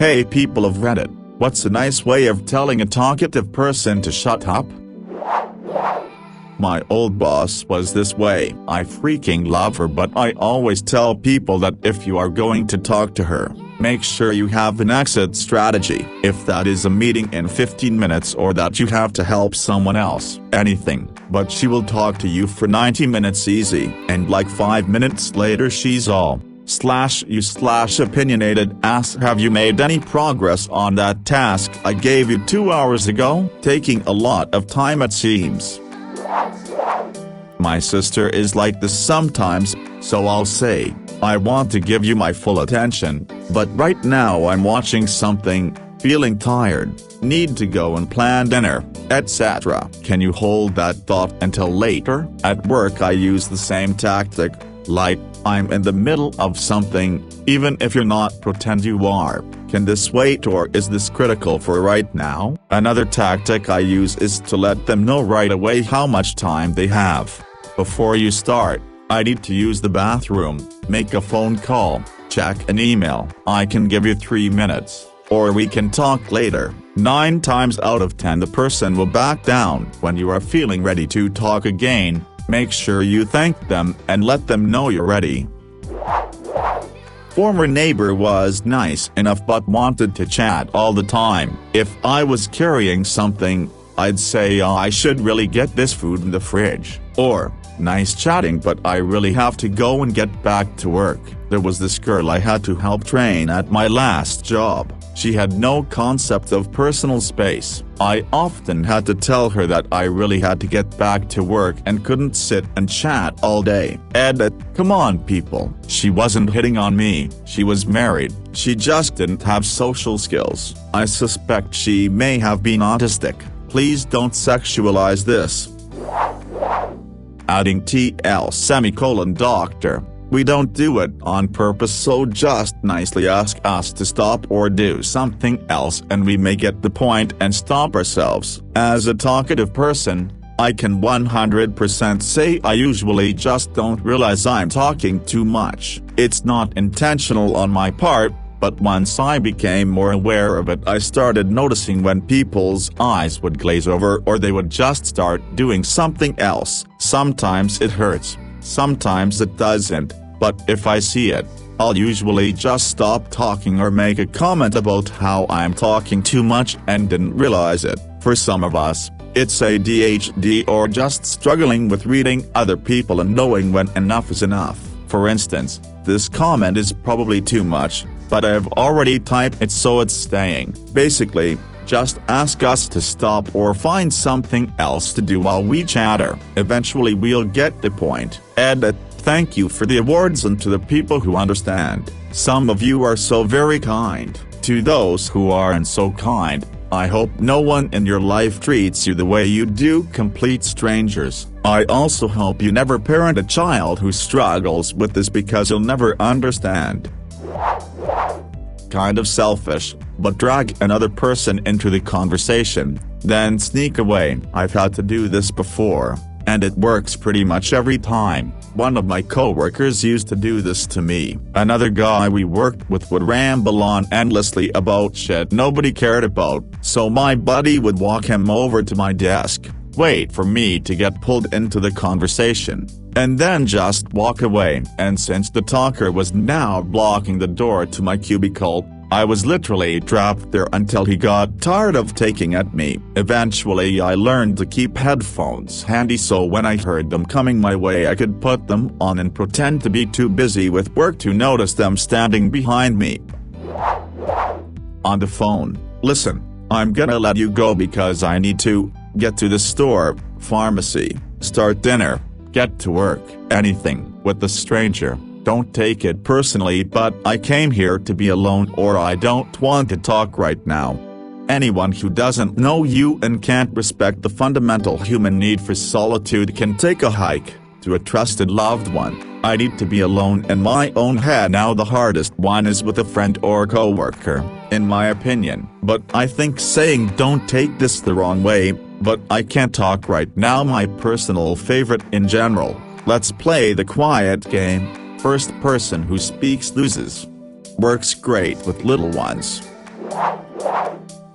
Hey people of Reddit, what's a nice way of telling a talkative person to shut up? My old boss was this way. I freaking love her, but I always tell people that if you are going to talk to her, make sure you have an exit strategy. If that is a meeting in 15 minutes or that you have to help someone else, anything, but she will talk to you for 90 minutes easy, and like 5 minutes later she's all /you/opinionated ask have you made any progress on that task I gave you 2 hours ago? Taking a lot of time it seems. My sister is like this sometimes, so I'll say, I want to give you my full attention, but right now I'm watching something, feeling tired, need to go and plan dinner, etc. Can you hold that thought until later? At work I use the same tactic, like, I'm in the middle of something, even if you're not, pretend you are. Can this wait or is this critical for right now? Another tactic I use is to let them know right away how much time they have. Before you start, I need to use the bathroom, make a phone call, check an email. I can give you 3 minutes, or we can talk later. 9 times out of 10 the person will back down. When you are feeling ready to talk again, make sure you thank them and let them know you're ready. Former neighbor was nice enough but wanted to chat all the time. If I was carrying something, I'd say I should really get this food in the fridge. Or, nice chatting but I really have to go and get back to work. There was this girl I had to help train at my last job. She had no concept of personal space. I often had to tell her that I really had to get back to work and couldn't sit and chat all day. Edit, come on people. She wasn't hitting on me, she was married, she just didn't have social skills. I suspect she may have been autistic. Please don't sexualize this. Adding TL doctor. We don't do it on purpose, so just nicely ask us to stop or do something else and we may get the point and stop ourselves. As a talkative person, I can 100% say I usually just don't realize I'm talking too much. It's not intentional on my part, but once I became more aware of it I started noticing when people's eyes would glaze over or they would just start doing something else. Sometimes it hurts, sometimes it doesn't, but if I see it, I'll usually just stop talking or make a comment about how I'm talking too much and didn't realize it. For some of us, it's ADHD or just struggling with reading other people and knowing when enough is enough. For instance, this comment is probably too much, but I've already typed it so it's staying. Basically, just ask us to stop or find something else to do while we chatter. Eventually we'll get the point. Edit. Thank you for the awards and to the people who understand. Some of you are so very kind. To those who aren't so kind, I hope no one in your life treats you the way you do complete strangers. I also hope you never parent a child who struggles with this because you'll never understand. Kind of selfish, but drag another person into the conversation, then sneak away. I've had to do this before, and it works pretty much every time. One of my coworkers used to do this to me. Another guy we worked with would ramble on endlessly about shit nobody cared about, so my buddy would walk him over to my desk, wait for me to get pulled into the conversation, and then just walk away. And since the talker was now blocking the door to my cubicle, I was literally trapped there until he got tired of taking at me. Eventually I learned to keep headphones handy so when I heard them coming my way I could put them on and pretend to be too busy with work to notice them standing behind me. On the phone, listen, I'm gonna let you go because I need to get to the store, pharmacy, start dinner, get to work, anything, with a stranger. Don't take it personally, but I came here to be alone or I don't want to talk right now. Anyone who doesn't know you and can't respect the fundamental human need for solitude can take a hike to a trusted loved one. I need to be alone in my own head. Now the hardest one is with a friend or coworker, in my opinion. But I think saying don't take this the wrong way, but I can't talk right now my personal favorite in general. Let's play the quiet game. First person who speaks loses. Works great with little ones.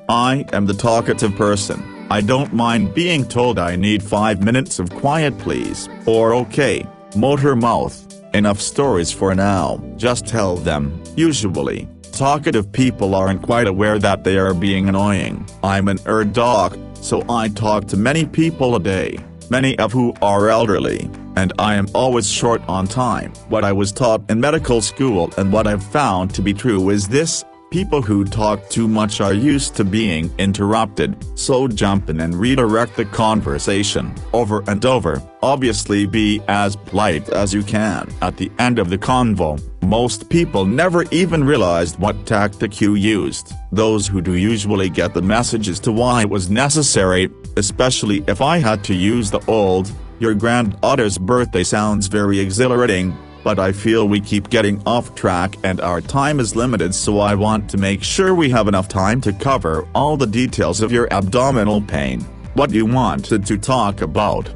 I am the talkative person. I don't mind being told I need 5 minutes of quiet please, or okay, motor mouth, enough stories for now. Just tell them. Usually, talkative people aren't quite aware that they are being annoying. I'm an dog, so I talk to many people a day, many of who are elderly, and I am always short on time. What I was taught in medical school and what I've found to be true is this: people who talk too much are used to being interrupted, so jump in and redirect the conversation over and over. Obviously be as polite as you can. At the end of the convo, most people never even realized what tactic you used. Those who do usually get the message as to why it was necessary, especially if I had to use the old, "Your granddaughter's birthday sounds very exhilarating," but I feel we keep getting off track and our time is limited, so I want to make sure we have enough time to cover all the details of your abdominal pain. What you wanted to talk about.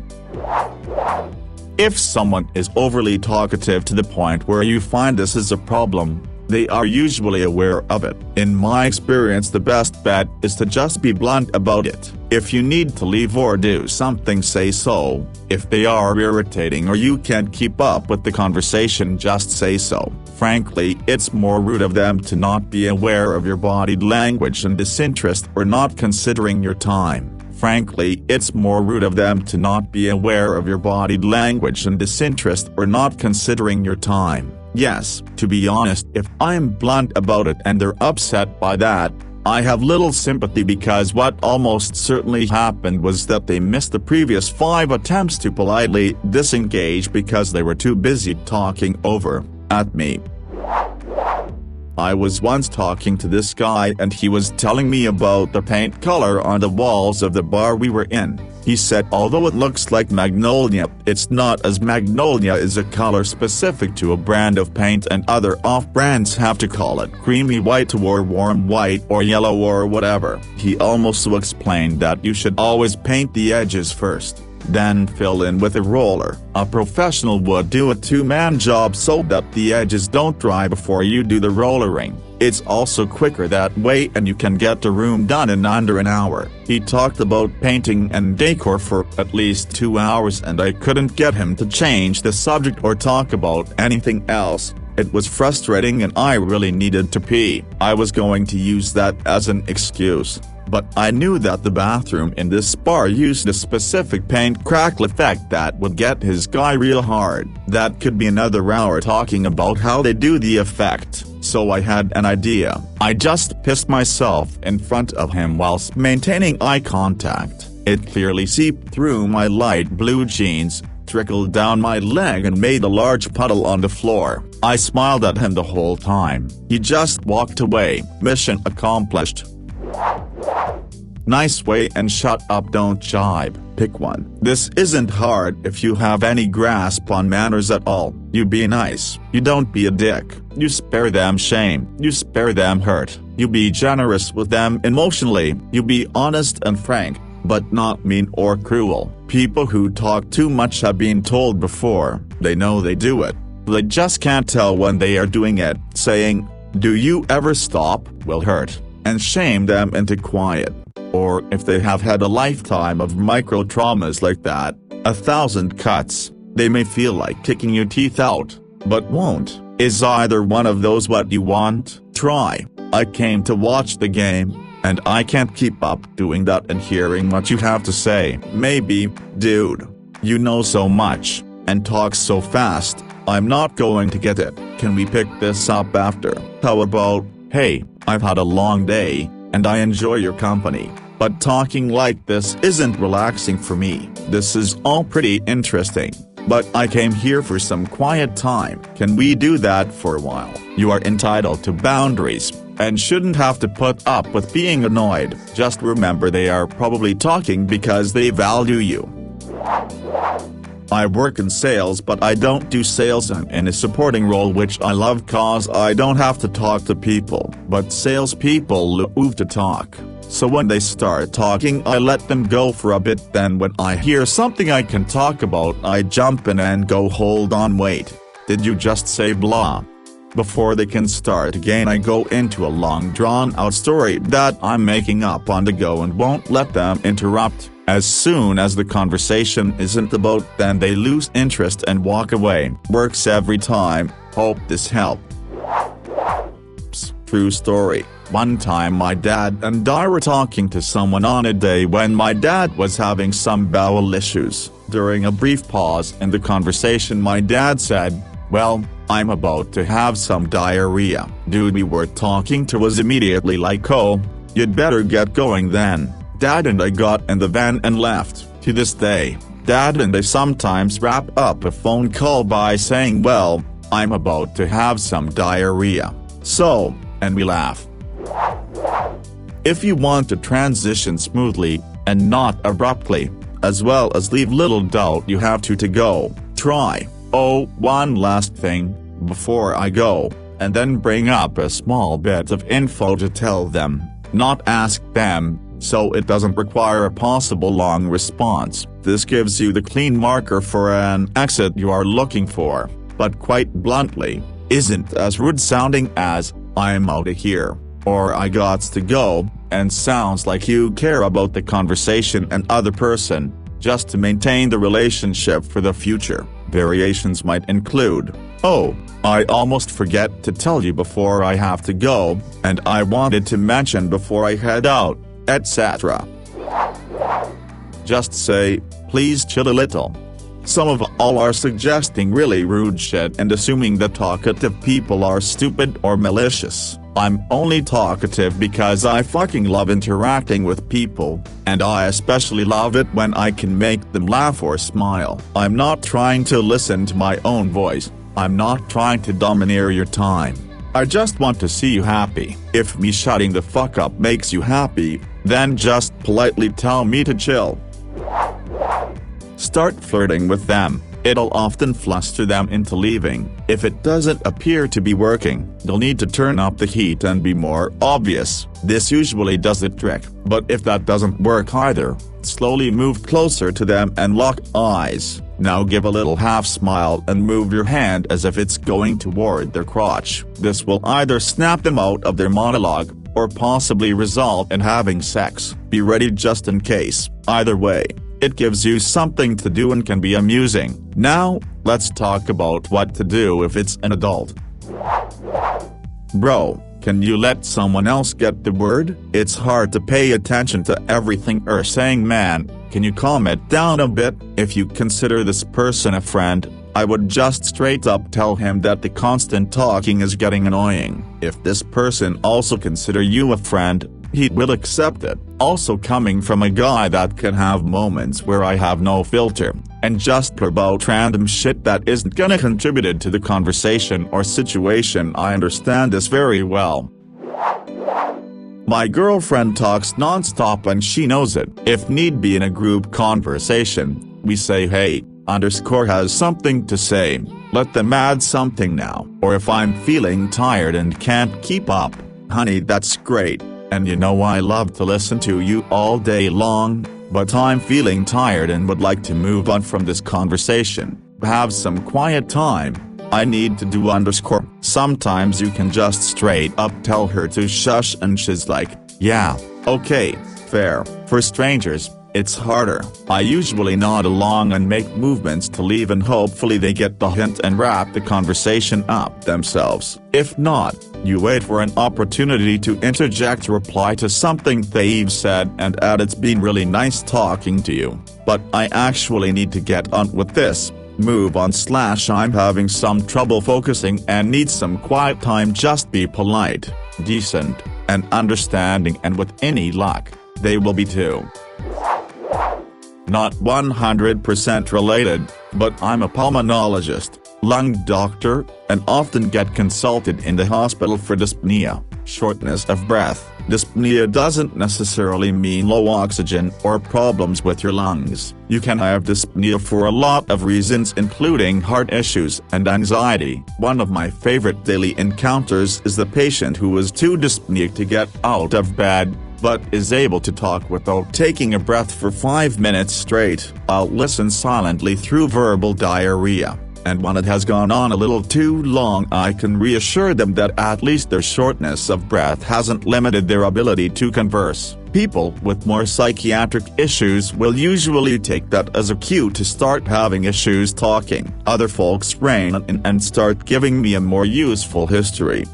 If someone is overly talkative to the point where you find this is a problem, they are usually aware of it. In my experience, the best bet is to just be blunt about it. If you need to leave or do something, say so. If they are irritating or you can't keep up with the conversation, just say so. Frankly, it's more rude of them to not be aware of your body language and disinterest or not considering your time. Frankly, it's more rude of them to not be aware of your body language and disinterest or not considering your time. Yes, to be honest, if I'm blunt about it and they're upset by that, I have little sympathy, because what almost certainly happened was that they missed the previous 5 attempts to politely disengage because they were too busy talking over at me. I was once talking to this guy and he was telling me about the paint color on the walls of the bar we were in. He said although it looks like magnolia, it's not, as magnolia is a color specific to a brand of paint and other off-brands have to call it creamy white or warm white or yellow or whatever. He also explained that you should always paint the edges first, then fill in with a roller. A professional would do a 2-man job so that the edges don't dry before you do the rollering. It's also quicker that way and you can get the room done in under an hour. He talked about painting and decor for at least 2 hours and I couldn't get him to change the subject or talk about anything else. It was frustrating and I really needed to pee. I was going to use that as an excuse, but I knew that the bathroom in this bar used a specific paint crackle effect that would get his guy real hard. That could be another hour talking about how they do the effect, so I had an idea. I just pissed myself in front of him whilst maintaining eye contact. It clearly seeped through my light blue jeans, trickled down my leg and made a large puddle on the floor. I smiled at him the whole time. He just walked away. Mission accomplished. Nice way and shut up, don't jibe. Pick one. This isn't hard if you have any grasp on manners at all. You be nice. You don't be a dick. You spare them shame. You spare them hurt. You be generous with them emotionally. You be honest and frank, but not mean or cruel. People who talk too much have been told before, they know they do it. They just can't tell when they are doing it. Saying, "Do you ever stop?" will hurt and shame them into quiet. Or if they have had a lifetime of micro-traumas like that, 1,000 cuts, they may feel like kicking your teeth out, but won't. Is either one of those what you want? Try. I came to watch the game, and I can't keep up doing that and hearing what you have to say. Maybe, dude, you know so much, and talk so fast, I'm not going to get it. Can we pick this up after? How about, hey, I've had a long day, and I enjoy your company, but talking like this isn't relaxing for me. This is all pretty interesting, but I came here for some quiet time. Can we do that for a while? You are entitled to boundaries, and shouldn't have to put up with being annoyed. Just remember they are probably talking because they value you. I work in sales, but I don't do sales. I'm in a supporting role, which I love cause I don't have to talk to people, but salespeople love to talk. So when they start talking I let them go for a bit, then when I hear something I can talk about I jump in and go, hold on, wait. Did you just say blah? Before they can start again, I go into a long drawn-out story that I'm making up on the go and won't let them interrupt. As soon as the conversation isn't about them, they lose interest and walk away. Works every time. Hope this helped. True story. One time my dad and I were talking to someone on a day when my dad was having some bowel issues. During a brief pause in the conversation, my dad said, "Well, I'm about to have some diarrhea." Dude we were talking to was immediately like, "Oh, you'd better get going then." Dad and I got in the van and left. To this day, Dad and I sometimes wrap up a phone call by saying, "Well, I'm about to have some diarrhea. So," and we laugh. If you want to transition smoothly, and not abruptly, as well as leave little doubt you have to go, try, "Oh, one last thing, before I go," and then bring up a small bit of info to tell them, not ask them, so it doesn't require a possible long response. This gives you the clean marker for an exit you are looking for, but quite bluntly, isn't as rude sounding as, "I'm outta here," or "I gots to go," and sounds like you care about the conversation and other person, just to maintain the relationship for the future. Variations might include, "Oh, I almost forget to tell you before I have to go, and I wanted to mention before I head out," etc. Just say, "Please chill a little." Some of all are suggesting really rude shit and assuming that talkative people are stupid or malicious. I'm only talkative because I fucking love interacting with people, and I especially love it when I can make them laugh or smile. I'm not trying to listen to my own voice. I'm not trying to domineer your time. I just want to see you happy. If me shutting the fuck up makes you happy, then just politely tell me to chill. Start flirting with them. It'll often fluster them into leaving. If it doesn't appear to be working, they'll need to turn up the heat and be more obvious. This usually does the trick, but if that doesn't work either, slowly move closer to them and lock eyes. Now give a little half smile and move your hand as if it's going toward their crotch. This will either snap them out of their monologue, or possibly result in having sex. Be ready just in case. Either way, it gives you something to do and can be amusing. Now, let's talk about what to do if it's an adult. Bro, can you let someone else get the word? It's hard to pay attention to everything you're saying, man. Can you calm it down a bit? If you consider this person a friend, I would just straight up tell him that the constant talking is getting annoying. If this person also consider you a friend, he will accept it. Also coming from a guy that can have moments where I have no filter, and just blurt out random shit that isn't gonna contribute to the conversation or situation. I understand this very well. My girlfriend talks non-stop and she knows it. If need be in a group conversation, we say hey, _has something to say, let them add something now. Or if I'm feeling tired and can't keep up, honey, that's great. And you know I love to listen to you all day long, but I'm feeling tired and would like to move on from this conversation. Have some quiet time. I need to do _. Sometimes you can just straight up tell her to shush and she's like, yeah, okay, fair. For strangers, it's harder. I usually nod along and make movements to leave and hopefully they get the hint and wrap the conversation up themselves. If not, you wait for an opportunity to interject, reply to something they've said and add it's been really nice talking to you, but I actually need to get on with this. Move on / I'm having some trouble focusing and need some quiet time. Just be polite, decent, and understanding, and with any luck, they will be too. Not 100% related, but I'm a pulmonologist, lung doctor, and often get consulted in the hospital for dyspnea, shortness of breath. Dyspnea doesn't necessarily mean low oxygen or problems with your lungs. You can have dyspnea for a lot of reasons, including heart issues and anxiety. One of my favorite daily encounters is the patient who is too dyspneic to get out of bed, but is able to talk without taking a breath for 5 minutes straight. I'll listen silently through verbal diarrhea. and when it has gone on a little too long I can reassure them that at least their shortness of breath hasn't limited their ability to converse. People with more psychiatric issues will usually take that as a cue to start having issues talking. Other folks rein in and start giving me a more useful history.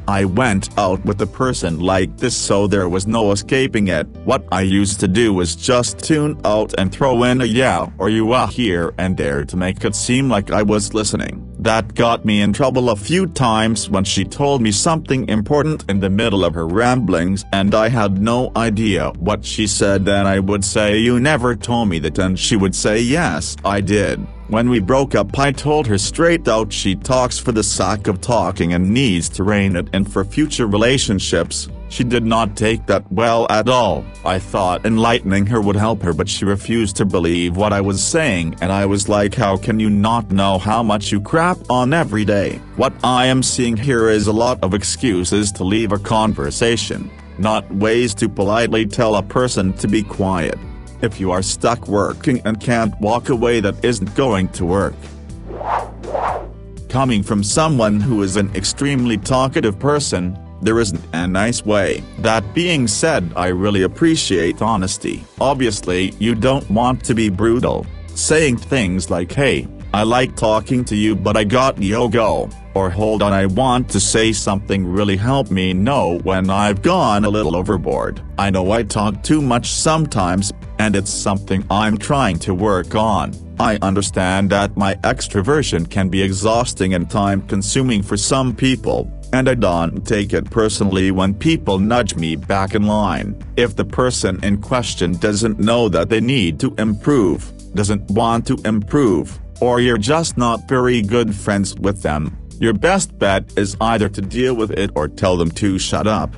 I went out with a person like this, so there was no escaping it. What I used to do was just tune out and throw in a yeah or you here and there to make it seem like I was listening. That got me in trouble a few times when she told me something important in the middle of her ramblings and I had no idea what she said. Then I would say, "You never told me that," and she would say, "Yes, I did." When we broke up I told her straight out she talks for the sake of talking and needs to rein it in for future relationships. She did not take that well at all. I thought enlightening her would help her, but she refused to believe what I was saying, and I was like, how can you not know how much you crap on every day? What I am seeing here is a lot of excuses to leave a conversation, not ways to politely tell a person to be quiet. If you are stuck working and can't walk away, that isn't going to work. Coming from someone who is an extremely talkative person, there isn't a nice way. That being said, I really appreciate honesty. Obviously, you don't want to be brutal, saying things like, "Hey, I like talking to you but I got to go," or "Hold on, I want to say something, really help me know when I've gone a little overboard. I know I talk too much sometimes, and it's something I'm trying to work on. I understand that my extroversion can be exhausting and time-consuming for some people, and I don't take it personally when people nudge me back in line. If the person in question doesn't know that they need to improve, doesn't want to improve, or you're just not very good friends with them, your best bet is either to deal with it or tell them to shut up.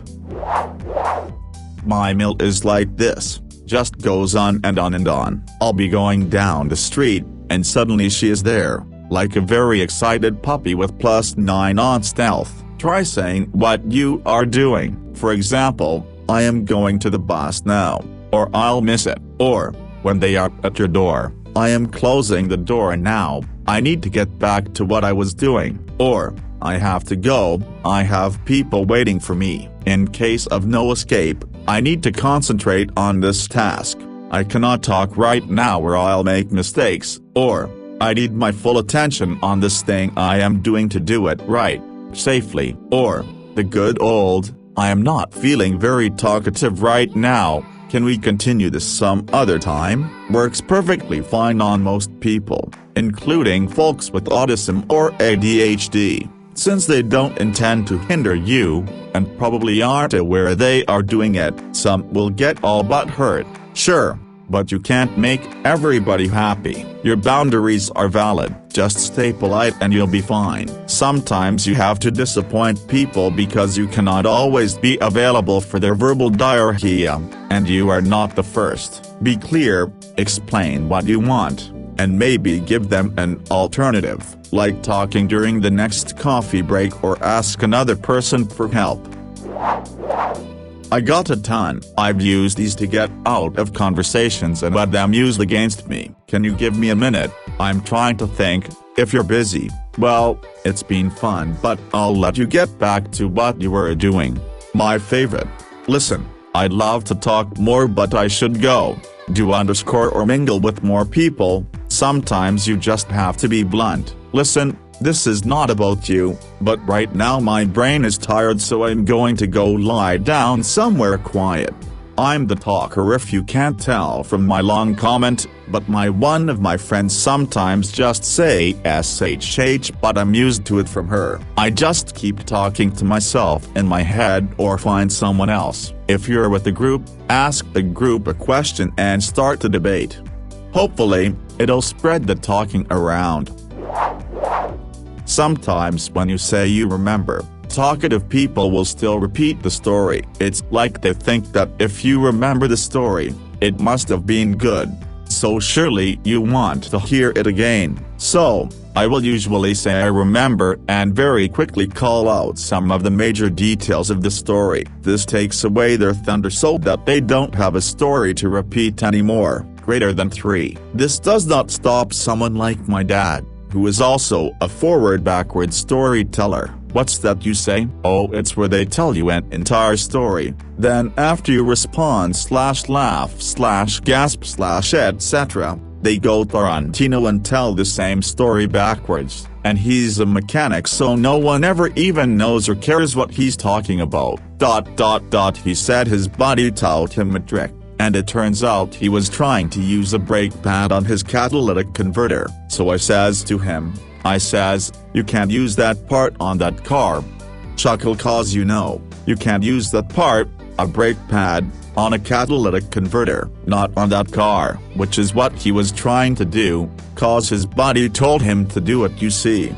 My meal is like this. Just goes on and on and on. I'll be going down the street, and suddenly she is there, like a very excited puppy with +9 on stealth. Try saying what you are doing. For example, "I am going to the bus now," or "I'll miss it," or, when they are at your door, "I am closing the door now, I need to get back to what I was doing," or, "I have to go, I have people waiting for me. In case of no escape, I need to concentrate on this task. I cannot talk right now or I'll make mistakes," or, "I need my full attention on this thing I am doing to do it right, safely," or, the good old, "I am not feeling very talkative right now, can we continue this some other time?" works perfectly fine on most people, including folks with autism or ADHD. Since they don't intend to hinder you, and probably aren't aware they are doing it, some will get all but hurt. Sure, but you can't make everybody happy. Your boundaries are valid, just stay polite and you'll be fine. Sometimes you have to disappoint people because you cannot always be available for their verbal diarrhea, and you are not the first. Be clear, explain what you want, and maybe give them an alternative, like talking during the next coffee break or ask another person for help. I got a ton. I've used these to get out of conversations and had them used against me. Can you give me a minute? I'm trying to think. If you're busy, well, it's been fun, but I'll let you get back to what you were doing. My favorite. Listen, I'd love to talk more but I should go. Do or mingle with more people. Sometimes you just have to be blunt. Listen, this is not about you, but right now my brain is tired, so I'm going to go lie down somewhere quiet. I'm the talker if you can't tell from my long comment, but one of my friends sometimes just say SHH, but I'm used to it from her. I just keep talking to myself in my head or find someone else. If you're with a group, ask the group a question and start the debate. Hopefully, it'll spread the talking around. Sometimes when you say you remember, talkative people will still repeat the story. It's like they think that if you remember the story, it must have been good, so surely you want to hear it again. So, I will usually say I remember and very quickly call out some of the major details of the story. This takes away their thunder so that they don't have a story to repeat anymore. greater than 3. This does not stop someone like my dad, who is also a forward-backward storyteller. What's that you say? Oh, it's where they tell you an entire story. Then after you respond /laugh/gasp/etc., they go Tarantino and tell the same story backwards. And he's a mechanic, so no one ever even knows or cares what he's talking about. ... He said his body taught him a trick, and it turns out he was trying to use a brake pad on his catalytic converter. So I says to him, you can't use that part on that car. Chuckle, cause you can't use that part, a brake pad, on a catalytic converter, not on that car, which is what he was trying to do, cause his body told him to do it, you see.